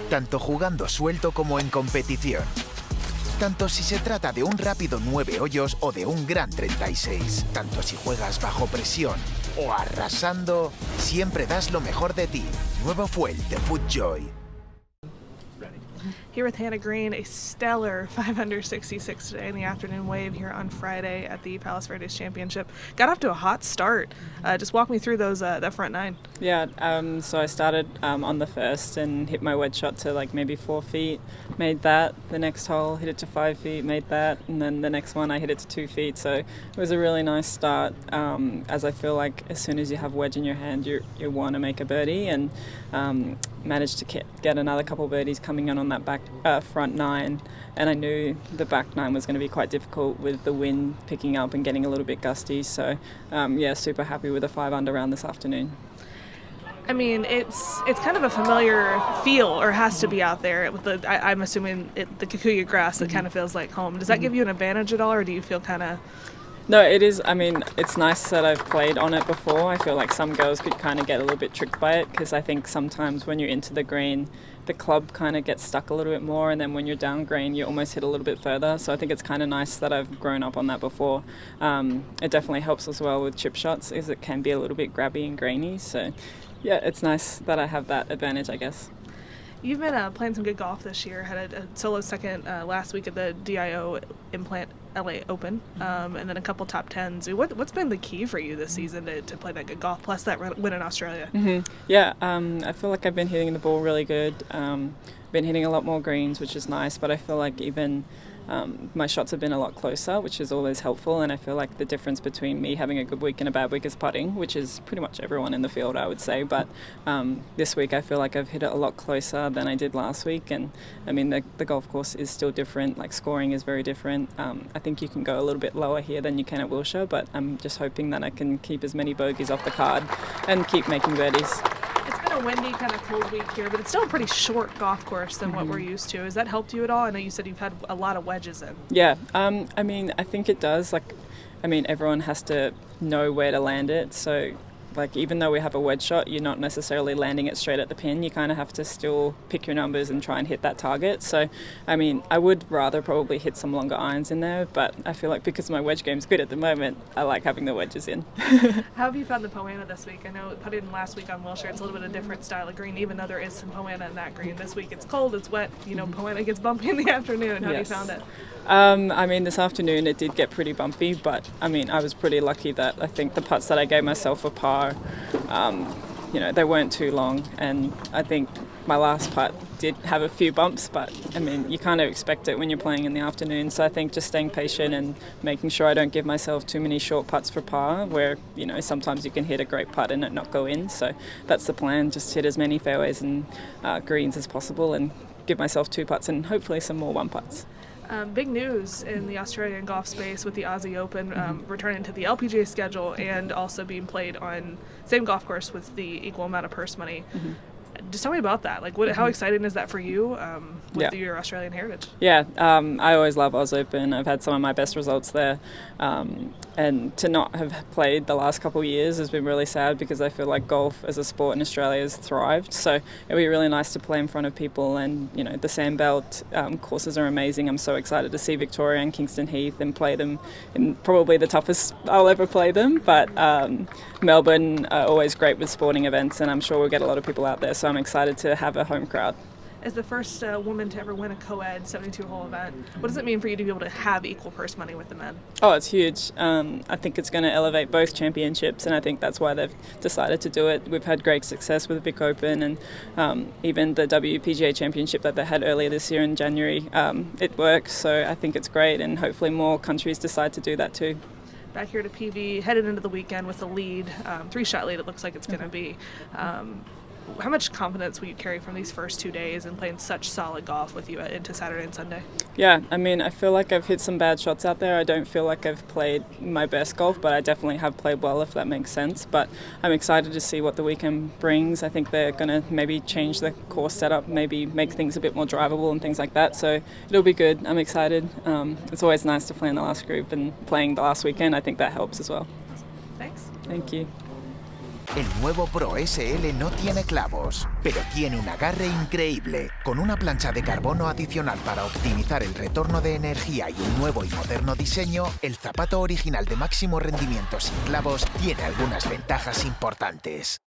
tanto jugando suelto como en competición. Tanto si se trata de un rápido 9 hoyos o de un gran 36. Tanto si juegas bajo presión o arrasando, siempre das lo mejor de ti. Nuevo fuel de FootJoy. Here with Hannah Green, a stellar 566 today in the afternoon wave here on Friday at the Palos Verdes Championship. Got off to a hot start. Just walk me through those that front nine. Yeah, so I started on the first and hit my wedge shot to like maybe 4 feet, made that. The next hole, hit it to 5 feet, made that. And then the next one, I hit it to 2 feet. So it was a really nice start, as I feel like as soon as you have wedge in your hand, you want to make a birdie, and managed to get another couple of birdies coming in on that back front nine. And I knew the back nine was going to be quite difficult with the wind picking up and getting a little bit gusty. So yeah, super happy with a 5 under round this afternoon. I mean, it's kind of a familiar feel, or has to be out there with the. I'm assuming the Kikuyu grass that kind of feels like home. Does that give you an advantage at all, or do you feel kind of? No, it is. I mean, it's nice that I've played on it before. I feel like some girls could kind of get a little bit tricked by it, because I think sometimes when you're into the green, the club kind of gets stuck a little bit more, and then when you're down green, you almost hit a little bit further. So I think it's kind of nice that I've grown up on that before. It definitely helps as well with chip shots, as it can be a little bit grabby and grainy. So yeah, it's nice that I have that advantage, I guess. You've been playing some good golf this year. Had a solo second last week at the DIO Implant LA Open, and then a couple top tens. What's been the key for you this season to play that good golf, plus that win in Australia? Yeah, I feel like I've been hitting the ball really good. Been hitting a lot more greens, which is nice, but I feel like even my shots have been a lot closer, which is always helpful. And I feel like the difference between me having a good week and a bad week is putting, which is pretty much everyone in the field, I would say. But this week I feel like I've hit it a lot closer than I did last week. And I mean, the golf course is still different, like scoring is very different. I think you can go a little bit lower here than you can at Wilshire, but I'm just hoping that I can keep as many bogeys off the card and keep making birdies. It's been a windy, kind of cold week here, but it's still a pretty short golf course than what we're used to. Has that helped you at all? I know you said you've had a lot of wedges in. Yeah, I mean, I think it does. Like, I mean, everyone has to know where to land it. So, like, even though we have a wedge shot, you're not necessarily landing it straight at the pin. You kind of have to still pick your numbers and try and hit that target. So, I mean, I would rather probably hit some longer irons in there, but I feel like because my wedge game's good at the moment, I like having the wedges in. How have you found the Poana this week? I know put in last week on Wilshire, it's a little bit of a different style of green, even though there is some Poana in that green. This week it's cold, it's wet, Poana gets bumpy in the afternoon. How have you found it? I mean, this afternoon it did get pretty bumpy, but I mean, I was pretty lucky that I think the putts that I gave myself for par, they weren't too long, and I think my last putt did have a few bumps, but I mean, you kind of expect it when you're playing in the afternoon. So I think just staying patient and making sure I don't give myself too many short putts for par, where sometimes you can hit a great putt and it not go in. So that's the plan, just hit as many fairways and greens as possible and give myself 2 putts and hopefully some more 1 putts. Big news in the Australian golf space with the Aussie Open returning to the LPGA schedule and also being played on same golf course with the equal amount of purse money. Just tell me about that. Like, how exciting is that for you with your Australian heritage? Yeah, I always love Oz Open. I've had some of my best results there. And to not have played the last couple of years has been really sad, because I feel like golf as a sport in Australia has thrived. So it'll be really nice to play in front of people. And, the Sandbelt courses are amazing. I'm so excited to see Victoria and Kingston Heath and play them in probably the toughest I'll ever play them. But Melbourne are always great with sporting events, and I'm sure we'll get a lot of people out there. So I'm excited to have a home crowd. As the first woman to ever win a co-ed 72-hole event, what does it mean for you to be able to have equal purse money with the men? Oh, it's huge. I think it's going to elevate both championships, and I think that's why they've decided to do it. We've had great success with the Vic Open, and even the WPGA Championship that they had earlier this year in January. It works, so I think it's great, and hopefully more countries decide to do that too. Back here to PV, headed into the weekend with a lead, 3-shot lead it looks like it's going to be. How much confidence will you carry from these first 2 days and playing such solid golf with you into Saturday and Sunday? Yeah, I mean, I feel like I've hit some bad shots out there. I don't feel like I've played my best golf, but I definitely have played well, if that makes sense. But I'm excited to see what the weekend brings. I think they're going to maybe change the course setup, maybe make things a bit more drivable and things like that. So it'll be good. I'm excited. It's always nice to play in the last group, and playing the last weekend, I think that helps as well. Thanks. Thank you. El nuevo Pro SL no tiene clavos, pero tiene un agarre increíble. Con una plancha de carbono adicional para optimizar el retorno de energía y un nuevo y moderno diseño, el zapato original de máximo rendimiento sin clavos tiene algunas ventajas importantes.